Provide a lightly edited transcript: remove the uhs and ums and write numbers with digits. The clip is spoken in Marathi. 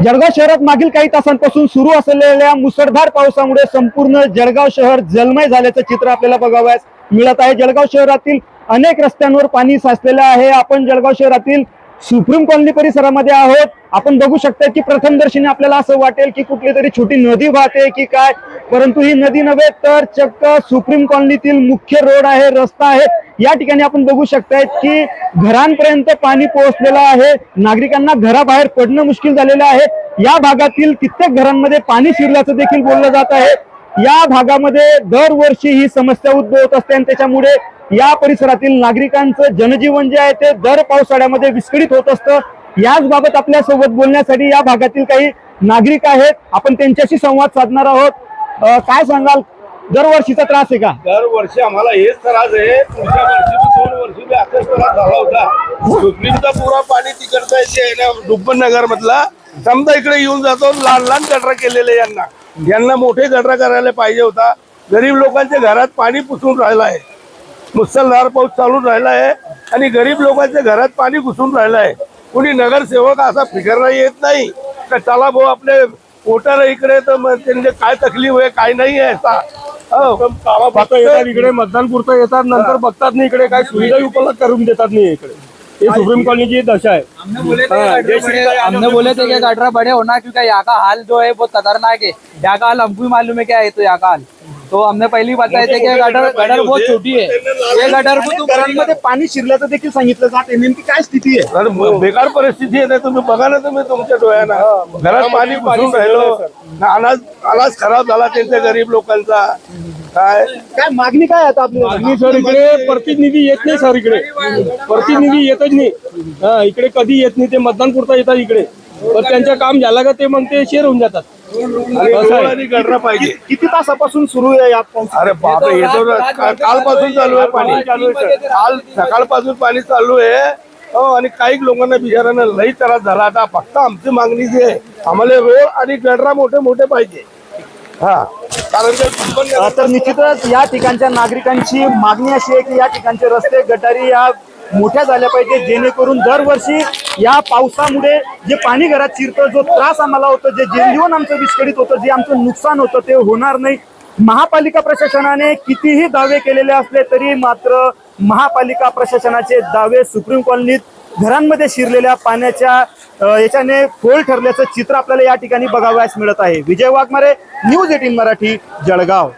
जळगाव शहरात मागील काही तासांपासून सुरू असलेल्या मुसळधार पावसामुळे संपूर्ण जळगाव शहर जलमय झाल्याचं चित्र आपल्याला बघावयास मिळत आहे। जळगाव शहरातील अनेक रस्त्यांवर पाणी साचलेलं आहे। आपण जळगाव शहरातील सुप्रीम कॉलनी परिसरामध्ये आहोत। आपण बघू शकता की प्रथमदर्शनी आपल्याला असं वाटेल की कुठली तरी छोटी नदी वाहते की काय, परंतु ही नदी नव्हे तर चक्क सुप्रीम कॉलनीतील मुख्य रोड आहे, रस्ता आहे। या ठिकाणी आपण बघू शकताय की घरांपर्यंत पाणी पोहोचलेलं आहे। नागरिकांना घराबाहेर पडणं मुश्किल झालेलं आहे। या भागातील कित्येक घरांमध्ये पाणी शिरल्याचं देखील बोललं जात आहे। या भागामध्ये दरवर्षी ही समस्या उद्भवत असते आणि त्याच्यामुळे या परिसरातील नागरिकांचं जनजीवन जे आहे ते दर पावसाळ्यामध्ये विस्कळीत होत असतं। याच बाबत आपल्या सोबत बोलण्यासाठी या भागातील काही नागरिक आहेत, आपण त्यांच्याशी संवाद साधणार आहोत। काय सांगाल, दरवर्षीचा त्रास आहे का? दरवर्षी आम्हाला हेच त्रास आहे। पुढच्या वर्षी 2 वर्षी बी असाच त्रास झाला होता। सुप्रीमचा पुरा पाणी तिकडचं आहे ना, डुब्बन नगर मधला समजा इकडे येऊन जातो। लहान लहान गटर केलेले यांना मोठे गटर करायला पाहिजे होता। गरीब लोकांच्या घरात पाणी पुसून राहिलं आहे। मुसळधार पाऊस चालून राहिला आहे आणि गरीब लोकांच्या घरात पाणी घुसून राहिलं आहे। कोणी नगरसेवक असा फिकरला येत नाही का चला भाऊ आपले वोटर इकडे, तर त्यांचे काय तकलीफ आहे काय नाही आहे असा फक्त येतात इकडे मतदान पुरतं येतात, नंतर बघतात नाही इकडे काय सुविधा उपलब्ध करून देतात नाही इकडे। ये सुप्रीम कॉलनी की दशा है। हमने बोले थे कि गटर बड़े होना, क्योंकि यहाँ का हाल जो है बहुत खतरनाक है। यहाँ का हाल हमको भी मालूम है क्या है, तो यहाँ का हाल तो हमने पहले ही बताए थे कि गटर बहुत छोटी है। ये गटर को घरांमध्ये पाणी शिरल्याचं देखील सांगितलं जाते। नेमकी काय स्थिती आहे? अरे बेकार परिस्थिती आहे। तुम्ही बघा ना, तुम्ही तुमच्या डोळ्यानं घरात पाणी घुसून राहिलं। अनाज खराब झाला त्यांच्या गरीब लोकांचा। काय मागणी काय आता आपली? मागणी सर, इकडे प्रतिनिधी येत नाही सर, इकडे प्रतिनिधी येतच नाही। इकडे कधी येत नाही, ते मतदान पुरता येतात इकडे, पण त्यांचं काम झालं का ते मग ते शेअर होऊन जातात। आणि गटर पाहिजे। किती तासापासून सुरू आहे यात? अरे बापरे, येतो कालपासून चालू आहे पाणी। काल सकाळपासून पाणी चालू आहे हो। आणि काही लोकांना बिचारांना लई त्रास झाला। आता फक्त आमची मागणी जी आहे, आम्हाला रोड आणि गटरा मोठे मोठे पाहिजे। कारण तर निश्चितच या ठिकाणच्या नागरिकांची मागणी अशी आहे की या ठिकाणचे रस्ते गटारी या मोठ्या झाल्या पाहिजे, जेणेकरून दरवर्षी या पावसामुळे जे पाणी घरात शिरतं, जो त्रास आम्हाला होतो, जे जनजीवन आमचं विस्कळीत होतं, जे आमचं नुकसान होतं ते होणार नाही। महापालिका प्रशासनाने कितीही दावे केलेले असले तरी मात्र महापालिका प्रशासनाचे दावे सुप्रीम कॉलनीत घरांमध्ये शिरलेल्या पाण्याच्या याच्याने फोल ठरल्याचं चित्र आपल्याला या ठिकाणी बघावयास मिळत आहे। विजय वाघमारे, न्यूज 18 मराठी, जळगाव।